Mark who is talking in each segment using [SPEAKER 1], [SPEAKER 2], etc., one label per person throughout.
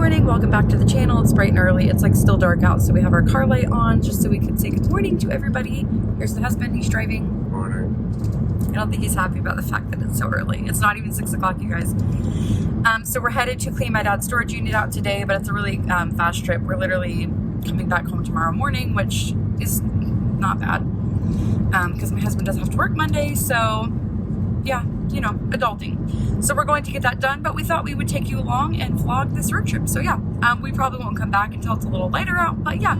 [SPEAKER 1] morning, welcome back to the channel. It's bright and early. It's like still dark out, so we have our car light on just so we can say good morning to everybody. Here's the husband, he's driving.
[SPEAKER 2] Morning.
[SPEAKER 1] I don't think he's happy about the fact that it's so early. It's not even 6 o'clock, you guys. So we're headed to clean my dad's storage unit out today, but it's a really fast trip. We're literally coming back home tomorrow morning, which is not bad because my husband does have to work Monday, so yeah, you know, adulting. So we're going to get that done, but we thought we would take you along and vlog this road trip. So yeah, we probably won't come back until it's a little lighter out, but yeah.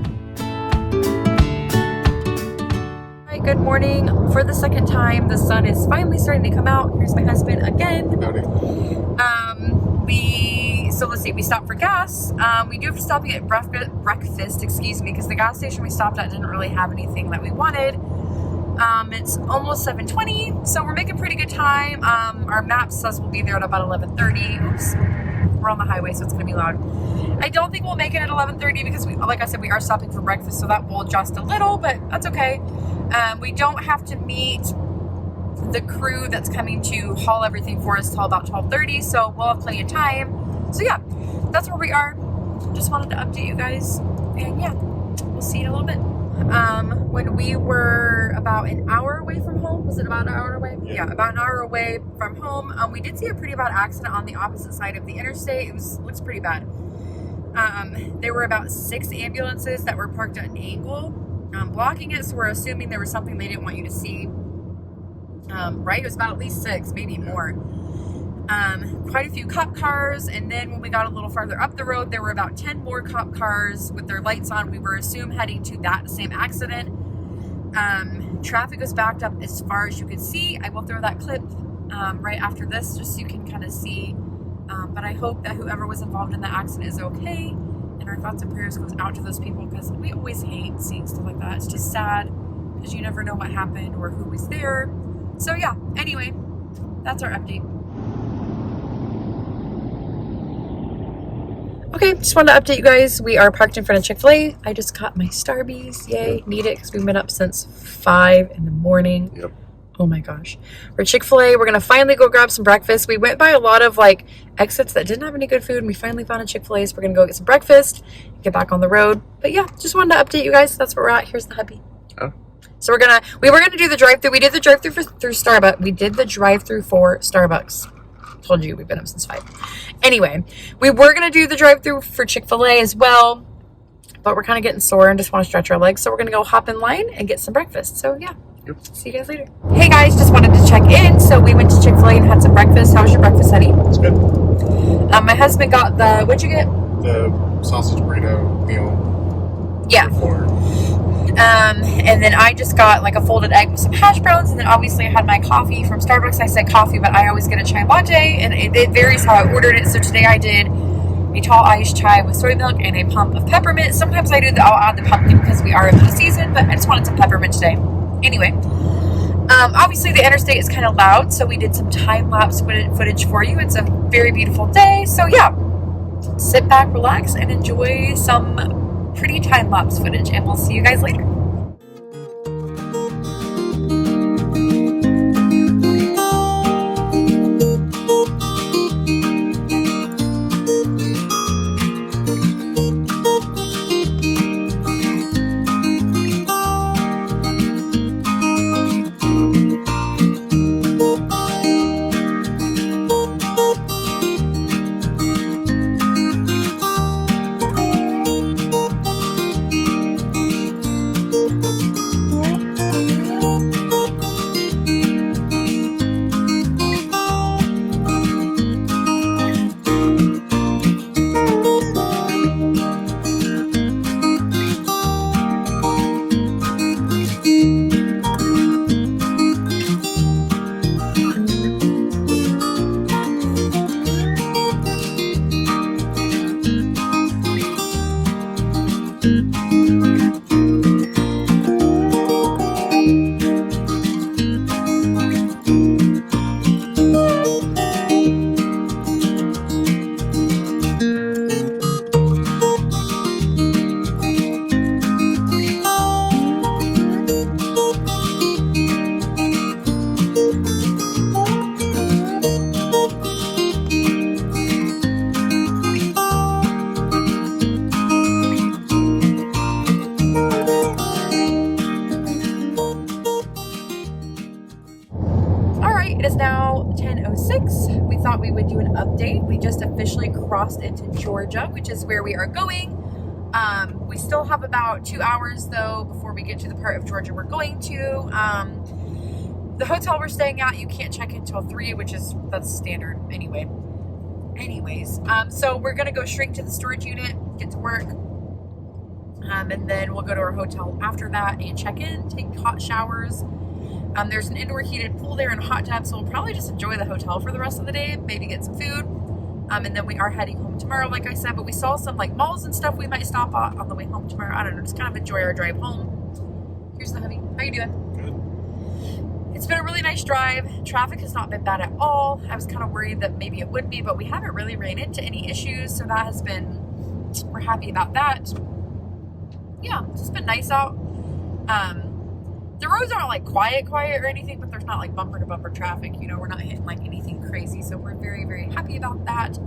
[SPEAKER 1] Hi, good morning. For the second time, the sun is finally starting to come out. Here's my husband again.
[SPEAKER 2] Howdy.
[SPEAKER 1] So let's see, we stopped for gas. We do have to stop and get breakfast, excuse me, because the gas station we stopped at didn't really have anything that we wanted. It's almost 7:20, so we're making pretty good time. Our map says we'll be there at about 11:30. Oops, we're on the highway, so it's gonna be loud. I don't think we'll make it at 11:30 because like I said, we are stopping for breakfast, so that will adjust a little, but that's okay. We don't have to meet the crew that's coming to haul everything for us till about 12:30, so we'll have plenty of time. So yeah, that's where we are. Just wanted to update you guys, and yeah, we'll see you in a little bit. When we were about an hour away from home, was it about an hour away? Yeah, about an hour away from home. We did see a pretty bad accident on the opposite side of the interstate. It looks pretty bad. There were about 6 ambulances that were parked at an angle, blocking it. So we're assuming there was something they didn't want you to see. Right? It was about at least 6, maybe more. Quite a few cop cars, and then when we got a little farther up the road, there were about 10 more cop cars with their lights on. We were assumed heading to that same accident. Traffic was backed up as far as you could see. I will throw that clip right after this just so you can kind of see, but I hope that whoever was involved in the accident is okay, and our thoughts and prayers goes out to those people, because we always hate seeing stuff like that. It's just sad because you never know what happened or who was there. So yeah, anyway, that's our update. Okay, just wanted to update you guys. We are parked in front of Chick-Fil-A. I just got my Starbies. Yay, need it because we've been up since 5 in the morning.
[SPEAKER 2] Yep.
[SPEAKER 1] Oh my gosh. We're at Chick-Fil-A. We're going to finally go grab some breakfast. We went by a lot of like exits that didn't have any good food, and we finally found a Chick-Fil-A, so we're going to go get some breakfast and get back on the road. But yeah, just wanted to update you guys. That's where we're at. Here's the hubby.
[SPEAKER 2] Oh.
[SPEAKER 1] So we were gonna do the drive-through. We did the drive-through through Starbucks. We did the drive-through for Starbucks. Told you we've been up since 5. Anyway, we were gonna do the drive-through for Chick-Fil-A as well, but we're kind of getting sore and just want to stretch our legs, so we're gonna go hop in line and get some breakfast. So yeah,
[SPEAKER 2] Yep.
[SPEAKER 1] See you guys later. Hey guys, just wanted to check in. So we went to Chick-Fil-A and had some breakfast. How was your breakfast, Eddie?
[SPEAKER 2] It's good.
[SPEAKER 1] My husband got the, what'd you get?
[SPEAKER 2] The sausage burrito meal.
[SPEAKER 1] Yeah. And then I just got like a folded egg with some hash browns, and then obviously I had my coffee from Starbucks. I said coffee, but I always get a chai latte, and it varies how I ordered it. So today I did a tall iced chai with soy milk and a pump of peppermint. Sometimes I'll add the pumpkin because we are in the season, but I just wanted some peppermint today. Anyway, obviously the interstate is kind of loud, so we did some time-lapse footage for you. It's a very beautiful day, so yeah, sit back, relax, and enjoy some pretty time-lapse footage, and we'll see you guys later. crossed into Georgia, which is where we are going. We still have about 2 hours though before we get to the part of Georgia we're going to. The hotel we're staying at, you can't check in until 3, that's standard anyway. Anyways, so we're gonna go straight to the storage unit, get to work, and then we'll go to our hotel after that and check in, take hot showers. There's an indoor heated pool there and a hot tub, so we'll probably just enjoy the hotel for the rest of the day, maybe get some food. And then we are heading home tomorrow, like I said, but we saw some like malls and stuff we might stop at on the way home tomorrow. I don't know, just kind of enjoy our drive home. Here's the hubby. How you doing?
[SPEAKER 2] Good.
[SPEAKER 1] It's been a really nice drive. Traffic has not been bad at all. I was kind of worried that maybe it would be, but we haven't really ran into any issues, so that has been, we're happy about that. Yeah, it's just been nice out. The roads aren't like quiet or anything, but there's not like bumper to bumper traffic. You know, we're not hitting like anything crazy. So we're very, very happy about that.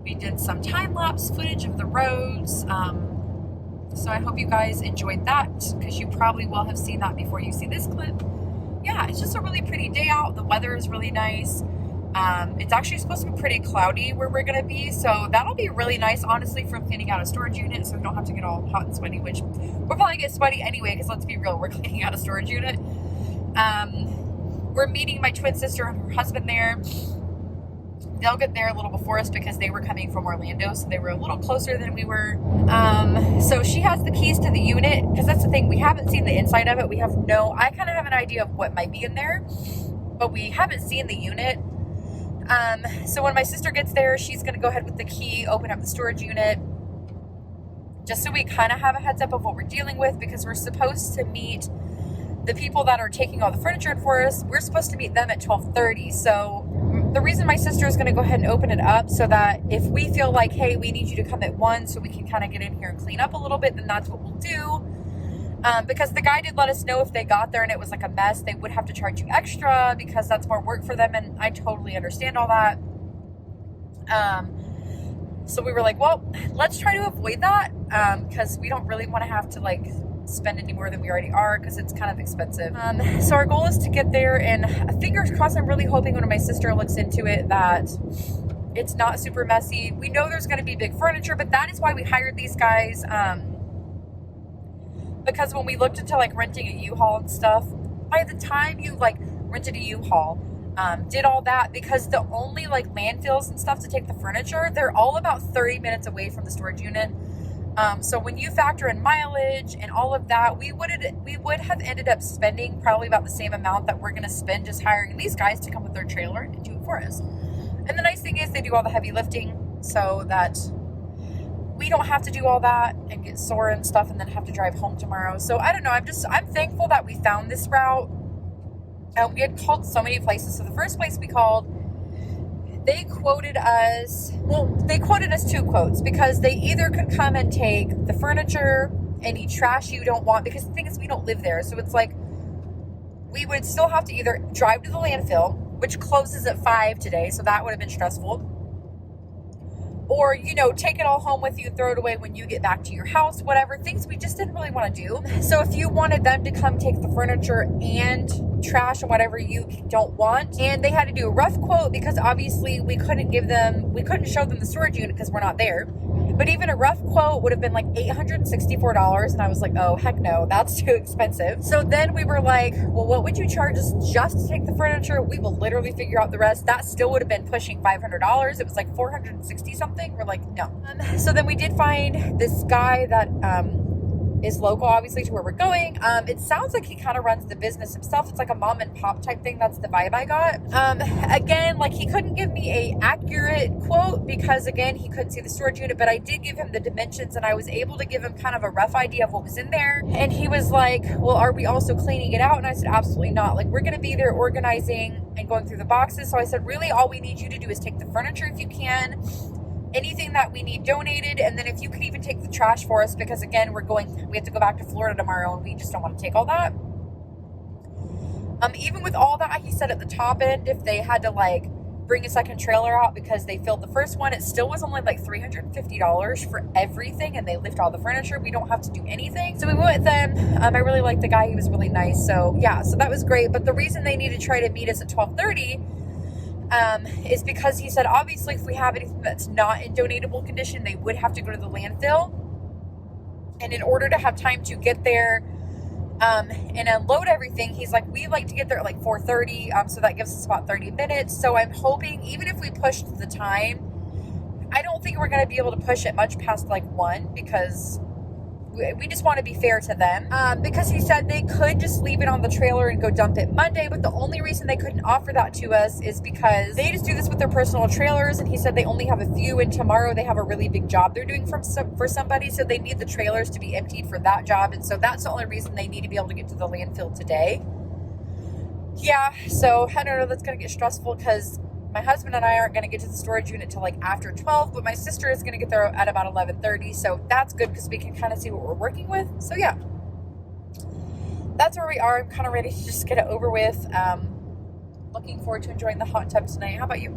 [SPEAKER 1] We did some time lapse footage of the roads. So I hope you guys enjoyed that, because you probably will have seen that before you see this clip. Yeah, it's just a really pretty day out. The weather is really nice. It's actually supposed to be pretty cloudy where we're going to be, so that'll be really nice, honestly, from cleaning out a storage unit, so we don't have to get all hot and sweaty, which we'll probably get sweaty anyway, because let's be real, we're cleaning out a storage unit. We're meeting my twin sister and her husband there. They'll get there a little before us because they were coming from Orlando, so they were a little closer than we were. So she has the keys to the unit, because that's the thing, we haven't seen the inside of it. I kind of have an idea of what might be in there, but we haven't seen the unit. So when my sister gets there, she's going to go ahead with the key, open up the storage unit, just so we kind of have a heads up of what we're dealing with, because we're supposed to meet the people that are taking all the furniture in for us. We're supposed to meet them at 12:30. So the reason my sister is going to go ahead and open it up, so that if we feel like, hey, we need you to come at 1 so we can kind of get in here and clean up a little bit, then that's what we'll do. Because the guy did let us know if they got there and it was like a mess, they would have to charge you extra, because that's more work for them, and I totally understand all that. So we were like, well, let's try to avoid that, because we don't really want to have to like spend any more than we already are, because it's kind of expensive. So our goal is to get there, and fingers crossed, I'm really hoping when my sister looks into it that it's not super messy. We know there's going to be big furniture, but that is why we hired these guys. Because when we looked into like renting a U-Haul and stuff, by the time you like rented a U-Haul, did all that, because the only like landfills and stuff to take the furniture, they're all about 30 minutes away from the storage unit. So when you factor in mileage and all of that, we would have ended up spending probably about the same amount that we're going to spend just hiring these guys to come with their trailer and do it for us. And the nice thing is they do all the heavy lifting, so that we don't have to do all that and get sore and stuff and then have to drive home tomorrow. So I don't know. I'm thankful that we found this route. We had called so many places. So the first place we called, they quoted us 2 quotes, because they either could come and take the furniture, any trash you don't want, because the thing is we don't live there. So it's like we would still have to either drive to the landfill, which closes at 5 today. So that would have been stressful. Or, you know, take it all home with you and throw it away when you get back to your house, whatever. Things we just didn't really want to do. So if you wanted them to come take the furniture and trash and whatever you don't want, and they had to do a rough quote, because obviously we couldn't show them the storage unit because we're not there. But even a rough quote would have been like $864. And I was like, oh, heck no, that's too expensive. So then we were like, well, what would you charge us just to take the furniture? We will literally figure out the rest. That still would have been pushing $500. It was like 460 something. We're like, no. So then we did find this guy that is local, obviously, to where we're going. It sounds like he kind of runs the business himself. It's like a mom and pop type thing. That's the vibe I got. Again, like he couldn't give me a accurate quote, because again, he couldn't see the storage unit, but I did give him the dimensions, and I was able to give him kind of a rough idea of what was in there. And he was like, well, are we also cleaning it out? And I said, absolutely not. Like, we're going to be there organizing and going through the boxes. So I said, really, all we need you to do is take the furniture if you can, anything that we need donated, and then if you could even take the trash for us, because again, we have to go back to Florida tomorrow, and we just don't want to take all that. Even with all that, he said at the top end, if they had to like bring a second trailer out because they filled the first one, it still was only like $350 for everything, and they lift all the furniture. We don't have to do anything. So we went with them. I really liked the guy. He was really nice. So yeah, so that was great. But the reason they need to try to meet us at 12:30, is because he said, obviously, if we have anything that's not in donatable condition, they would have to go to the landfill. And in order to have time to get there and unload everything, he's like, we like to get there at like 4:30, so that gives us about 30 minutes. So I'm hoping, even if we pushed the time, I don't think we're going to be able to push it much past like 1, because we just want to be fair to them. Because he said they could just leave it on the trailer and go dump it Monday, but the only reason they couldn't offer that to us is because they just do this with their personal trailers, and he said they only have a few, and tomorrow they have a really big job they're doing for somebody, so they need the trailers to be emptied for that job, and so that's the only reason they need to be able to get to the landfill today. Yeah, so I don't know, that's going to get stressful, because my husband and I aren't going to get to the storage unit till like after 12, but my sister is going to get there at about 11:30. So that's good, because we can kind of see what we're working with. So yeah, that's where we are. I'm kind of ready to just get it over with. Looking forward to enjoying the hot tub tonight. How about you?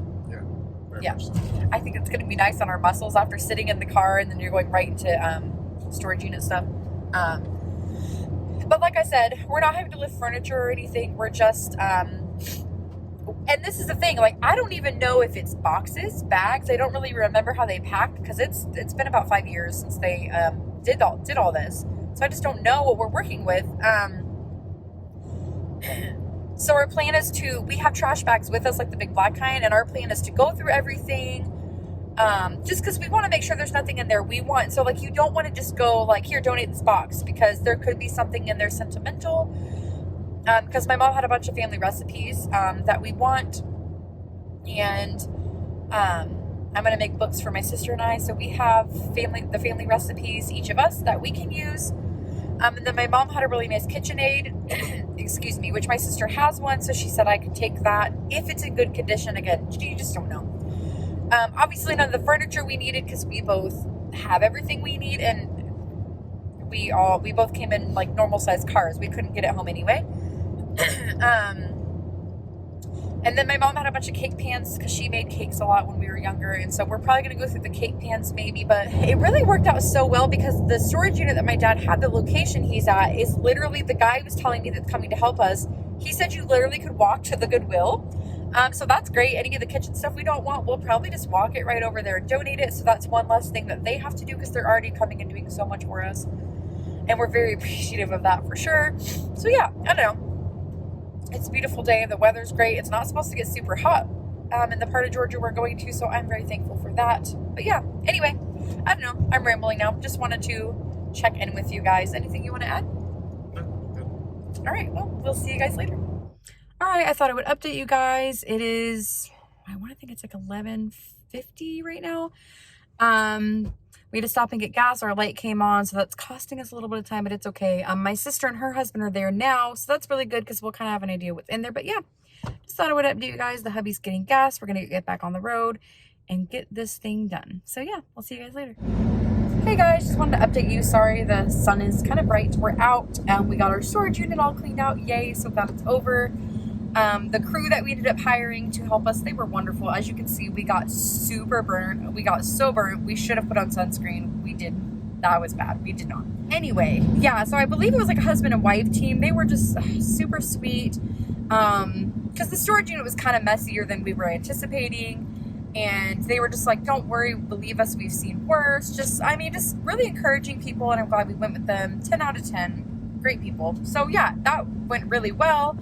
[SPEAKER 1] Yeah. I think it's going to be nice on our muscles after sitting in the car, and then you're going right into storage unit stuff. But like I said, we're not having to lift furniture or anything. We're just, and this is the thing, like, I don't even know if it's boxes, bags. I don't really remember how they packed, because it's been about 5 years since they did all this. So I just don't know what we're working with. So our plan is we have trash bags with us, like the big black kind, and our plan is to go through everything, just because we want to make sure there's nothing in there so like, you don't want to just go like, here, donate this box, because there could be something in there sentimental. Because my mom had a bunch of family recipes that we want, and I'm going to make books for my sister and I, so we have the family recipes, each of us, that we can use. And then my mom had a really nice KitchenAid, excuse me, which my sister has one, so she said I could take that if it's in good condition. Again, you just don't know. Obviously none of the furniture we needed, because we both have everything we need, and we both came in like normal sized cars. We couldn't get it home anyway. And then my mom had a bunch of cake pans, because she made cakes a lot when we were younger, and so we're probably going to go through the cake pans maybe. But it really worked out so well, because the storage unit that my dad had, the location he's at, is literally, the guy who was telling me that's coming to help us, he said you literally could walk to the Goodwill. So that's great. Any of the kitchen stuff we don't want, we'll probably just walk it right over there and donate it. So that's one less thing that they have to do, because they're already coming and doing so much for us, and we're very appreciative of that for sure. So yeah, I don't know. It's a beautiful day. The weather's great. It's not supposed to get super hot in the part of Georgia we're going to, so I'm very thankful for that. But yeah, anyway, I don't know. I'm rambling now. Just wanted to check in with you guys. Anything you want to add? All right. Well, we'll see you guys later. All right. I thought I would update you guys. It is, I want to think it's like 11:50 right now. We had to stop and get gas. Our light came on, so that's costing us a little bit of time, but it's okay. My sister and her husband are there now, so that's really good, because we'll kind of have an idea what's in there. But yeah, just thought I would update you guys. The hubby's getting gas. We're going to get back on the road and get this thing done. So yeah, we'll see you guys later. Hey guys, just wanted to update you. Sorry, the sun is kind of bright. We're out, and we got our storage unit all cleaned out. Yay, so glad it's over. The crew that we ended up hiring to help us, they were wonderful. As you can see, we got super burnt. We got so burnt. We should have put on sunscreen. We didn't. That was bad. We did not. Anyway, yeah, so I believe it was like a husband and wife team. They were just super sweet. Because the storage unit was kind of messier than we were anticipating. And they were just like, don't worry, believe us, we've seen worse. Just really encouraging people, and I'm glad we went with them. 10 out of 10. Great people. So yeah, that went really well.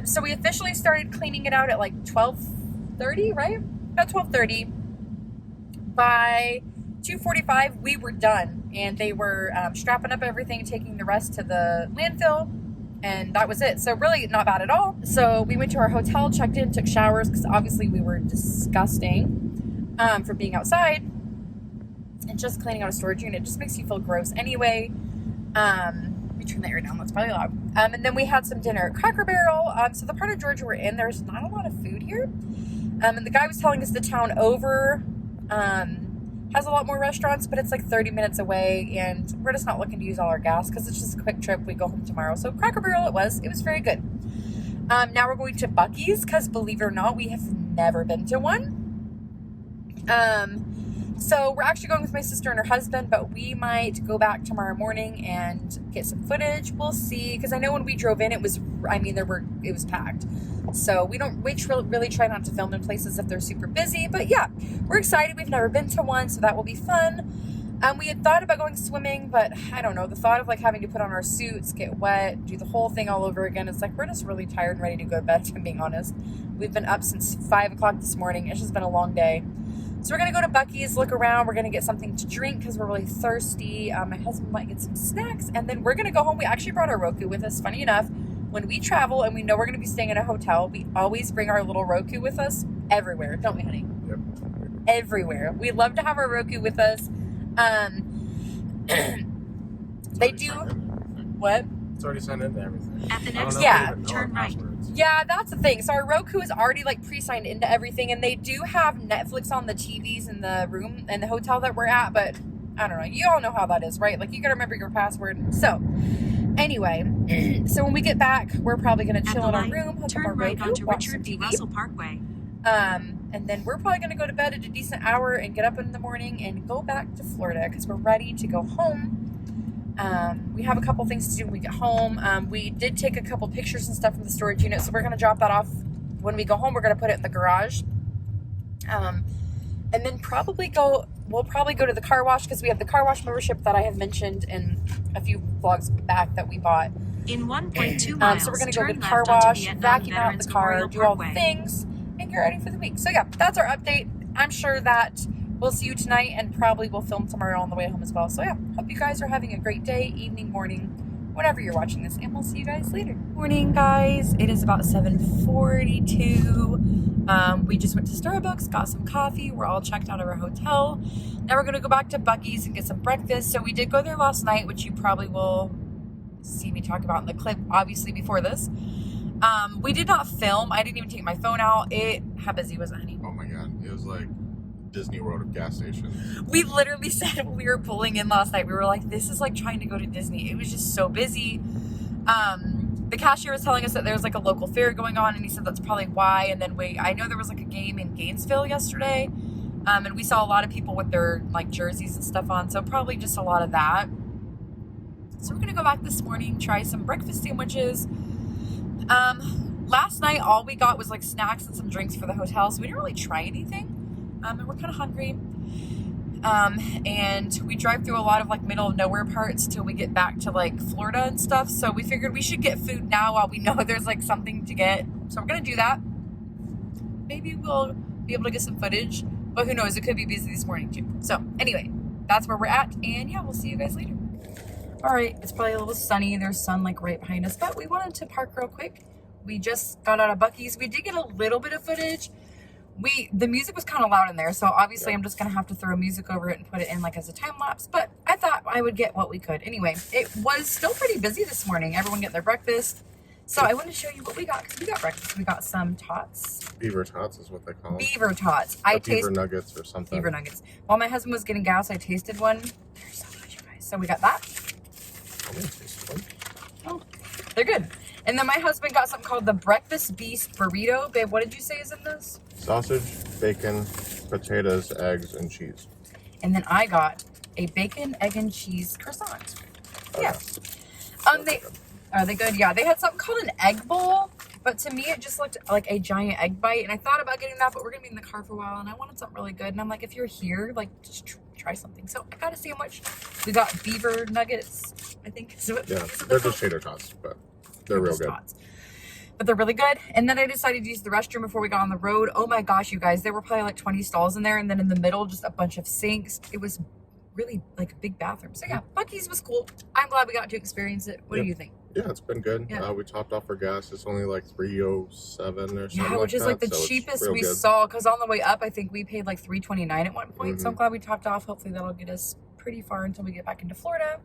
[SPEAKER 1] So we officially started cleaning it out at like 12:30, right? About 12:30. By 2:45, we were done, and they were strapping up everything, taking the rest to the landfill, and that was it. So really not bad at all. So we went to our hotel, checked in, took showers, because obviously we were disgusting for being outside, and just cleaning out a storage unit just makes you feel gross anyway. Let me turn the air down, that's probably loud. And then we had some dinner at Cracker Barrel. So the part of Georgia we're in, there's not a lot of food here. And the guy was telling us the town over has a lot more restaurants, but it's like 30 minutes away, and we're just not looking to use all our gas, because it's just a quick trip. We go home tomorrow. So Cracker Barrel it was very good. Now we're going to Buc-ee's, because believe it or not, we have never been to one. So we're actually going with my sister and her husband, but we might go back tomorrow morning and get some footage. We'll see, because I know when we drove in, it was packed. So we really try not to film in places if they're super busy. But yeah, we're excited. We've never been to one, so that will be fun. We had thought about going swimming, but I don't know. The thought of like having to put on our suits, get wet, do the whole thing all over again. It's like we're just really tired and ready to go to bed, if I'm being honest. We've been up since 5 o'clock this morning. It's just been a long day. So we're going to go to Buc-ee's, look around. We're going to get something to drink because we're really thirsty. My husband might get some snacks. And then we're going to go home. We actually brought our Roku with us. Funny enough, when we travel and we know we're going to be staying in a hotel, we always bring our little Roku with us everywhere. Don't we, honey?
[SPEAKER 3] Yep.
[SPEAKER 1] Everywhere. We love to have our Roku with us. They do what?
[SPEAKER 3] It's already signed into everything.
[SPEAKER 2] At the next turn right.
[SPEAKER 1] Yeah, that's the thing. So our Roku is already like pre-signed into everything, and they do have Netflix on the TVs in the room in the hotel that we're at, but I don't know. You all know how that is, right? Like you gotta remember your password. So anyway, so when we get back, we're probably gonna chill in our room, hook up our Roku, watch some TV.
[SPEAKER 2] Russell Parkway.
[SPEAKER 1] And then we're probably going to go to bed at a decent hour and get up in the morning and go back to Florida because we're ready to go home. We have a couple things to do when we get home. We did take a couple pictures and stuff from the storage unit, so we're going to drop that off when we go home. We're going to put it in the garage. And then we'll probably go to the car wash because we have the car wash membership that I have mentioned in a few vlogs back that we bought.
[SPEAKER 2] In 1.2 miles,
[SPEAKER 1] so we're going to go to the car wash, vacuum out the car, do all the things, and get ready for the week. So yeah, that's our update. I'm sure that we'll see you tonight and probably we'll film tomorrow on the way home as well. So yeah, hope you guys are having a great day, evening, morning, whenever you're watching this, and we'll see you guys later. Morning, guys. It is about 7:42. We just went to Starbucks, got some coffee. We're all checked out of our hotel. Now we're going to go back to Buc-ee's and get some breakfast. So we did go there last night, which you probably will see me talk about in the clip, obviously, before this. We did not film. I didn't even take my phone out. How busy was it, honey?
[SPEAKER 3] Oh my God. It was like Disney World of gas station.
[SPEAKER 1] We literally said when we were pulling in last night, we were like, this is like trying to go to Disney. It was just so busy. The cashier was telling us that there was like a local fair going on, and he said that's probably why. And then I know there was like a game in Gainesville yesterday. And we saw a lot of people with their like jerseys and stuff on. So probably just a lot of that. So we're going to go back this morning, try some breakfast sandwiches. Last night, all we got was like snacks and some drinks for the hotel, so we didn't really try anything. And we're kind of hungry. And we drive through a lot of like middle of nowhere parts till we get back to like Florida and stuff. So we figured we should get food now while we know there's like something to get. So we're going to do that. Maybe we'll be able to get some footage, but who knows? It could be busy this morning too. So anyway, that's where we're at. And yeah, we'll see you guys later. All right, it's probably a little sunny. There's sun like right behind us, but we wanted to park real quick. We just got out of Buc-ee's. We did get a little bit of footage. The music was kind of loud in there, so obviously I'm just gonna have to throw music over it and put it in like as a time lapse, but I thought I would get what we could. Anyway, it was still pretty busy this morning. Everyone getting their breakfast. So I want to show you what we got, because we got breakfast. We got some tots.
[SPEAKER 3] Beaver tots is what they call them.
[SPEAKER 1] Beaver tots.
[SPEAKER 3] Beaver nuggets or something.
[SPEAKER 1] Beaver nuggets. While my husband was getting gas, I tasted one. They're so good, you guys. So we got that. Oh, they're good. And then my husband got something called the Breakfast Beast Burrito. Babe, what did you say is in this?
[SPEAKER 3] Sausage, bacon, potatoes, eggs, and cheese.
[SPEAKER 1] And then I got a bacon, egg, and cheese croissant. Yeah. Are they good? Yeah. They had something called an egg bowl, but to me it just looked like a giant egg bite. And I thought about getting that, but we're gonna be in the car for a while, and I wanted something really good. And I'm like, if you're here, like, just try something. So I got a sandwich. We got beaver nuggets, I think.
[SPEAKER 3] Yeah, they're just tater tots, but they're real good. Tots.
[SPEAKER 1] But they're really good. And then I decided to use the restroom before we got on the road. Oh my gosh, you guys, there were probably like 20 stalls in there, and then in the middle just a bunch of sinks. It was really like a big bathroom. So yeah, Buc-ee's was cool. I'm glad we got to experience it. What do you think?
[SPEAKER 3] Yeah, it's been good. Yeah. We topped off our gas. It's only like $3.07 or something.
[SPEAKER 1] Yeah, which is like the cheapest we saw, because on the way up I think we paid like $3.29 at one point. So I'm glad we topped off. Hopefully that'll get us pretty far until we get back into Florida.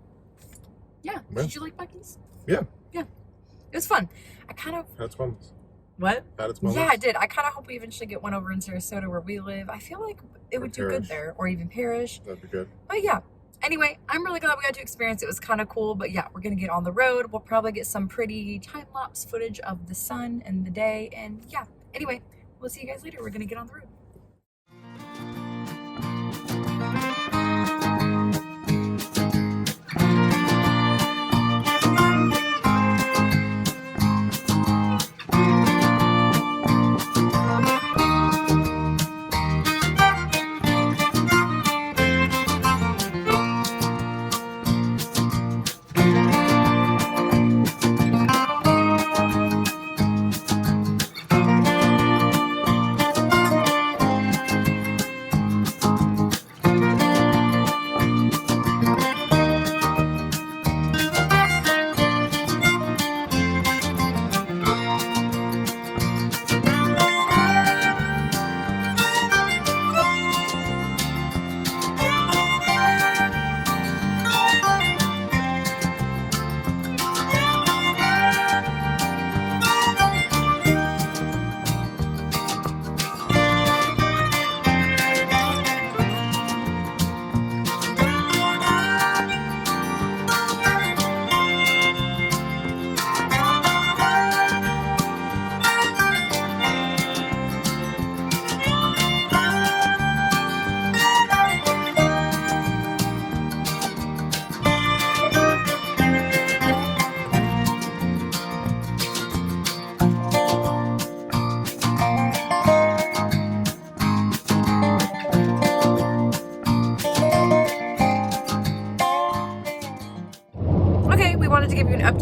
[SPEAKER 1] Yeah. Did you like Buc-ee's?
[SPEAKER 3] Yeah.
[SPEAKER 1] Yeah. It was fun. I kind of
[SPEAKER 3] had its moments.
[SPEAKER 1] What?
[SPEAKER 3] Had its moments.
[SPEAKER 1] Yeah, I did. I kind of hope we eventually get one over in Sarasota where we live. I feel like it would do good there, or even Parish.
[SPEAKER 3] That'd be good.
[SPEAKER 1] But yeah. Anyway, I'm really glad we got to experience it. It was kind of cool. But yeah, we're going to get on the road. We'll probably get some pretty time-lapse footage of the sun and the day. And yeah, anyway, we'll see you guys later. We're going to get on the road.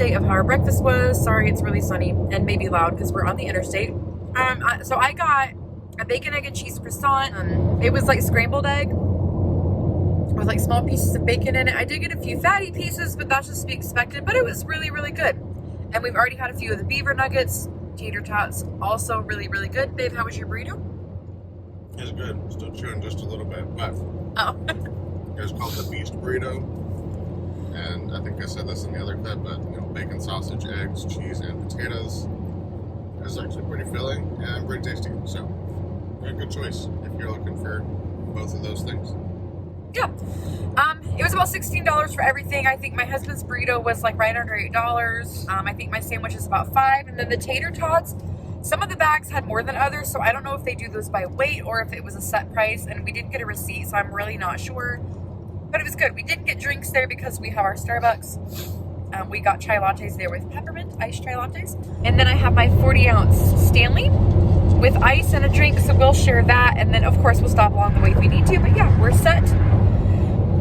[SPEAKER 1] update of how our breakfast was. Sorry, it's really sunny and maybe loud because we're on the interstate. So I got a bacon, egg, and cheese croissant. It was like scrambled egg with like small pieces of bacon in it. I did get a few fatty pieces, but that's just to be expected. But it was really, really good. And we've already had a few of the beaver nuggets, tater tots, also really, really good. Babe, how was your burrito?
[SPEAKER 3] It's good. Still chewing just a little bit, but
[SPEAKER 1] Oh.
[SPEAKER 3] it was called the Beast Burrito. And I think I said this in the other clip, but you know, bacon, sausage, eggs, cheese, and potatoes is actually pretty filling and pretty tasty. So, a good choice if you're looking for both of those things.
[SPEAKER 1] Yeah. It was about $16 for everything. I think my husband's burrito was like right under $8. I think my sandwich is about $5. And then the tater tots, some of the bags had more than others, so I don't know if they do those by weight or if it was a set price. And we didn't get a receipt, so I'm really not sure. But it was good. We didn't get drinks there because we have our Starbucks. We got chai lattes there with peppermint, iced chai lattes. And then I have my 40-ounce Stanley with ice and a drink, so we'll share that. And then, of course, we'll stop along the way if we need to. But yeah, we're set.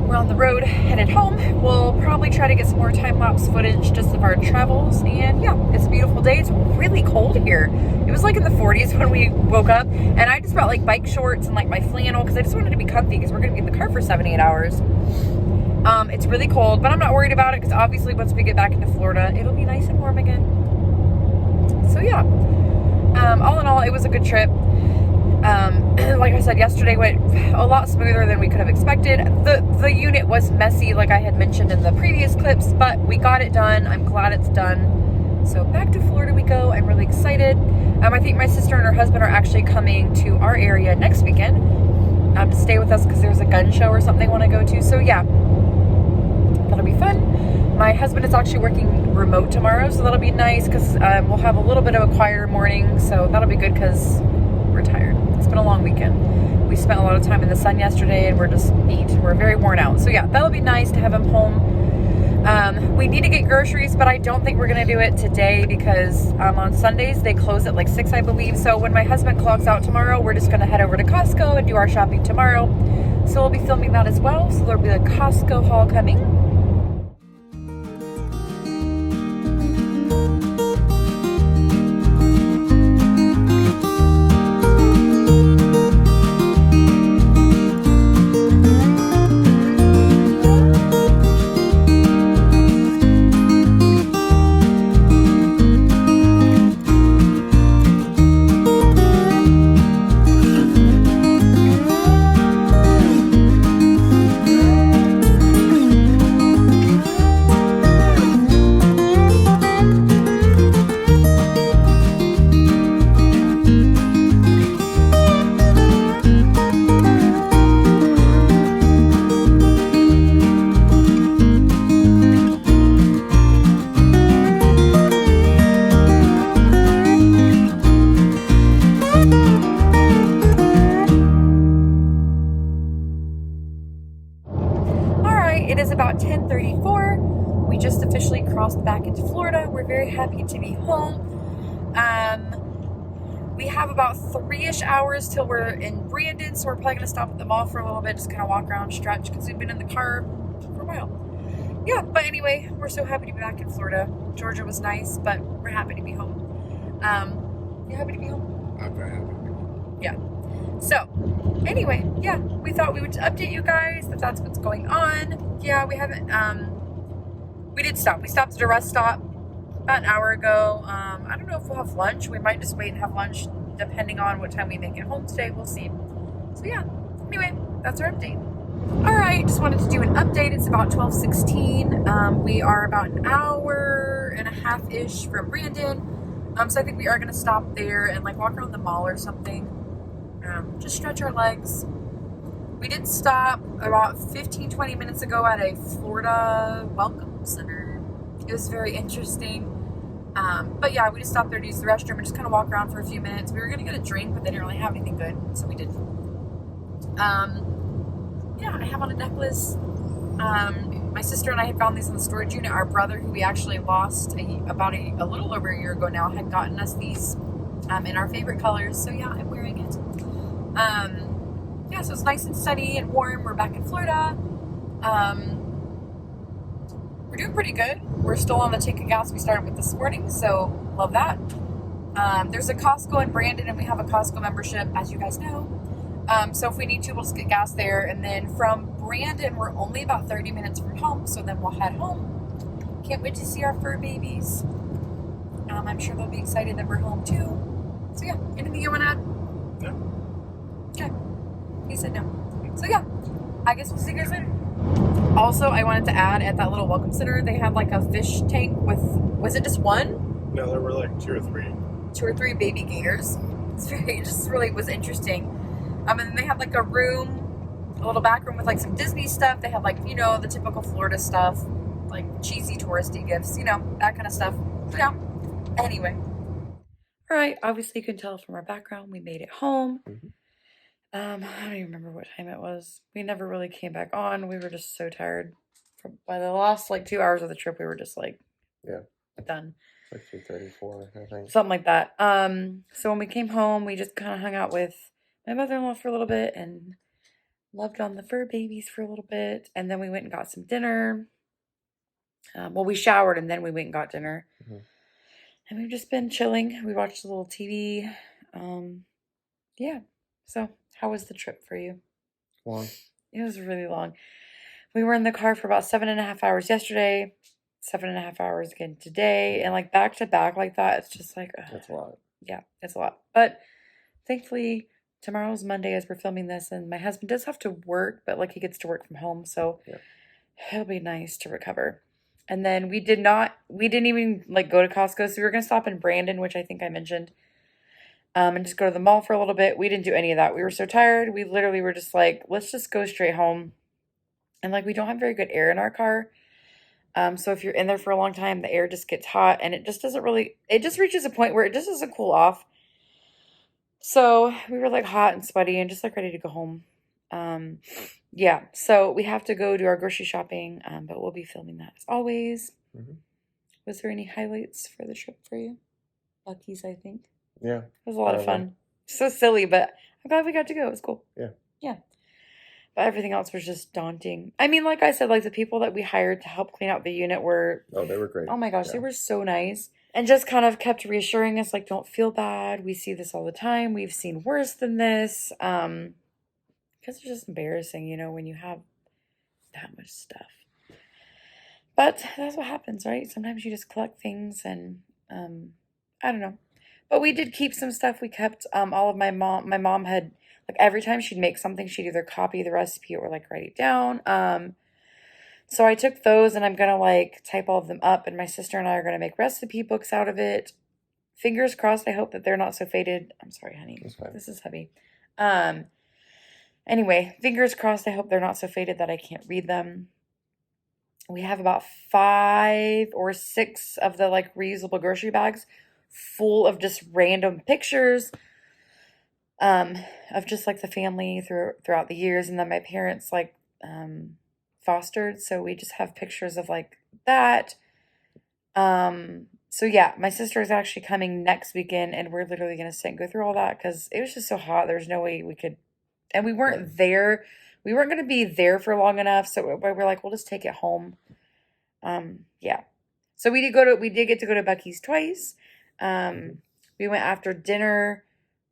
[SPEAKER 1] We're on the road, headed home. We'll probably try to get some more time-lapse footage just of our travels. And yeah, it's a beautiful day. It's really cold here. It was like in the 40s when we woke up. And I just brought like bike shorts and like my flannel because I just wanted to be comfy because we're going to be in the car for 7-8 hours. It's really cold, but I'm not worried about it because obviously once we get back into Florida, it'll be nice and warm again. So yeah, all in all, it was a good trip. Like I said, yesterday went a lot smoother than we could have expected. The unit was messy, like I had mentioned in the previous clips, but we got it done. I'm glad it's done. So back to Florida we go. I'm really excited. I think my sister and her husband are actually coming to our area next weekend to stay with us because there's a gun show or something they want to go to. So yeah, that'll be fun. My husband is actually working remote tomorrow, so that'll be nice because we'll have a little bit of a quieter morning. So that'll be good because we're tired. It's been a long weekend. We spent a lot of time in the sun yesterday and we're just beat. We're very worn out. So yeah, that'll be nice to have him home. We need to get groceries, but I don't think we're going to do it today because on Sundays they close at like 6, I believe. So when my husband clocks out tomorrow, we're just going to head over to Costco and do our shopping tomorrow. So we'll be filming that as well. So there'll be a Costco haul coming. It is about 10:34. We just officially crossed back into Florida. We're very happy to be home. We have about 3-ish hours till we're in Brandon, so we're probably going to stop at the mall for a little bit, just kind of walk around, stretch, because we've been in the car for a while. Yeah, but anyway, we're so happy to be back in Florida. Georgia was nice, but we're happy to be home. You happy to be home?
[SPEAKER 3] I'm very happy.
[SPEAKER 1] Yeah. So, anyway, yeah, we thought we would update you guys that that's what's going on. Yeah, we haven't, we did stop. We stopped at a rest stop about an hour ago. I don't know if we'll have lunch. We might just wait and have lunch depending on what time we make it home today. We'll see. So yeah, anyway, that's our update. All right, just wanted to do an update. It's about 12:16. We are about an hour and a half-ish from Brandon. So I think we are going to stop there and like walk around the mall or something. Just stretch our legs. We did stop about 15-20 minutes ago at a Florida welcome center. It was very interesting. But yeah, we just stopped there to use the restroom and just kind of walk around for a few minutes. We were going to get a drink, but they didn't really have anything good, so we didn't. Yeah, I have on a necklace. My sister and I had found these in the storage unit. Our brother, who we actually lost about a little over a year ago now, had gotten us these in our favorite colors. So yeah, I'm wearing it. Yeah, so it's nice and sunny and warm. We're back in Florida. we're doing pretty good. We're still on the tank of gas we started with this morning, so love that. There's a Costco in Brandon, and we have a Costco membership, as you guys know. So if we need to, we'll just get gas there. And then from Brandon, we're only about 30 minutes from home, so then we'll head home. Can't wait to see our fur babies. I'm sure they'll be excited that we're home too. So yeah, anything you want to add?
[SPEAKER 3] No.
[SPEAKER 1] Okay. He said no. So yeah, I guess we'll see you guys later. Also, I wanted to add, at that little welcome center, they had like a fish tank with, was it just one?
[SPEAKER 3] No, there were like two or three
[SPEAKER 1] baby gators. It just really was interesting. And then they had like a room, a little back room with like some Disney stuff. They had like, you know, the typical Florida stuff, like cheesy touristy gifts, you know, that kind of stuff. So yeah, anyway. All right, obviously you can tell from our background, we made it home. I don't even remember what time it was. We never really came back on. We were just so tired. By the last like 2 hours of the trip, we were just like, done.
[SPEAKER 3] Like 3:34, I think.
[SPEAKER 1] Something like that. So when we came home, we just kind of hung out with my mother-in-law for a little bit and loved on the fur babies for a little bit. And then we went and got some dinner. Well, we showered and then we went and got dinner. And we've just been chilling. We watched a little TV. Yeah. So how was the trip for you?
[SPEAKER 3] Long.
[SPEAKER 1] It was really long. We were in the car for about 7.5 hours yesterday, 7.5 hours again today, and like back to back like that. It's just like,
[SPEAKER 3] That's a lot.
[SPEAKER 1] Yeah, it's a lot. But thankfully, tomorrow's Monday as we're filming this, and my husband does have to work, but like he gets to work from home, so it'll be nice to recover. And then we didn't even like go to Costco, so we were gonna stop in Brandon, which I think I mentioned, and just go to the mall for a little bit. We didn't do any of that. We were so tired. We literally were just like, let's just go straight home. And like we don't have very good air in our car. So if you're in there for a long time, the air just gets hot and it just reaches a point where it just doesn't cool off. So we were like hot and sweaty and just like ready to go home. Yeah, so we have to go do our grocery shopping, but we'll be filming that as always. Was there any highlights for the trip for you? Buc-ee's, I think.
[SPEAKER 3] Yeah.
[SPEAKER 1] It was a lot of fun. So silly, but I'm glad we got to go. It was cool.
[SPEAKER 3] Yeah.
[SPEAKER 1] Yeah. But everything else was just daunting. I mean, like I said, like the people that we hired to help clean out the unit were...
[SPEAKER 3] Oh, they were great.
[SPEAKER 1] Oh my gosh, they were so nice. And just kind of kept reassuring us, like, don't feel bad. We see this all the time. We've seen worse than this. Because it's just embarrassing, you know, when you have that much stuff. But that's what happens, right? Sometimes you just collect things and, I don't know. But we did keep some stuff. We kept all of my mom had, like every time she'd make something, she'd either copy the recipe or like write it down. So I took those and I'm going to like type all of them up, and my sister and I are going to make recipe books out of it. Fingers crossed. I hope that they're not so faded. I'm sorry, honey. This is heavy. Anyway, fingers crossed. I hope they're not so faded that I can't read them. We have about 5 or 6 of the like reusable grocery bags full of just random pictures of just like the family throughout the years, and then my parents like fostered, so we just have pictures of like that. So yeah, my sister is actually coming next weekend, and we're literally gonna sit and go through all that because it was just so hot. There's no way we could, and we weren't there. We weren't gonna be there for long enough, so we're like, we'll just take it home. Yeah. So we did get to go to Buc-ee's twice. We went after dinner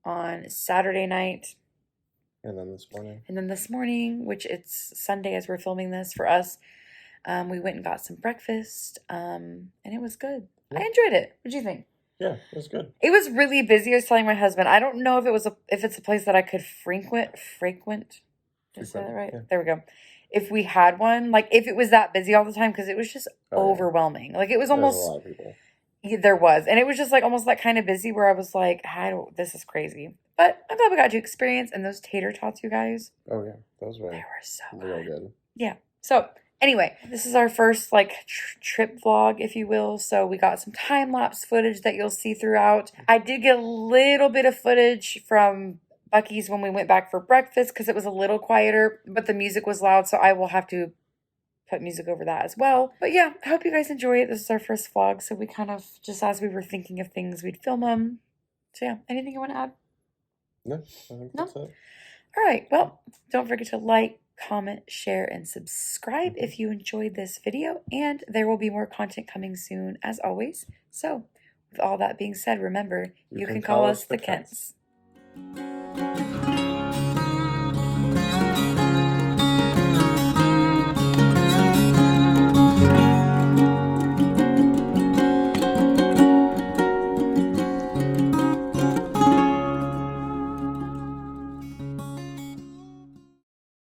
[SPEAKER 1] on Saturday night.
[SPEAKER 3] And then this
[SPEAKER 1] morning, which it's Sunday as we're filming this for us, we went and got some breakfast, and it was good. Yeah. I enjoyed it. What did you think?
[SPEAKER 3] Yeah, it was good.
[SPEAKER 1] It was really busy. I was telling my husband, I don't know if it's a place that I could frequent. Did I say that right? Yeah. There we go. If we had one, like if it was that busy all the time, because it was just overwhelming. Like it was almost...
[SPEAKER 3] There was a lot of people.
[SPEAKER 1] There was. And it was just like almost that kind of busy where I was like, this is crazy. But I'm glad we got to experience. And those tater tots, you guys.
[SPEAKER 3] Oh, yeah. They were
[SPEAKER 1] so
[SPEAKER 3] real good.
[SPEAKER 1] Yeah. So anyway, this is our first like trip vlog, if you will. So we got some time-lapse footage that you'll see throughout. I did get a little bit of footage from Buc-ee's when we went back for breakfast because it was a little quieter, but the music was loud. So I will have to put music over that as well. But yeah, I hope you guys enjoy it. This is our first vlog, so we kind of, just as we were thinking of things, we'd film them. So yeah, anything you want to add?
[SPEAKER 3] No, I think that's it.
[SPEAKER 1] All right, well, don't forget to like, comment, share, and subscribe if you enjoyed this video, and there will be more content coming soon as always. So with all that being said, remember, you can call us the Kents.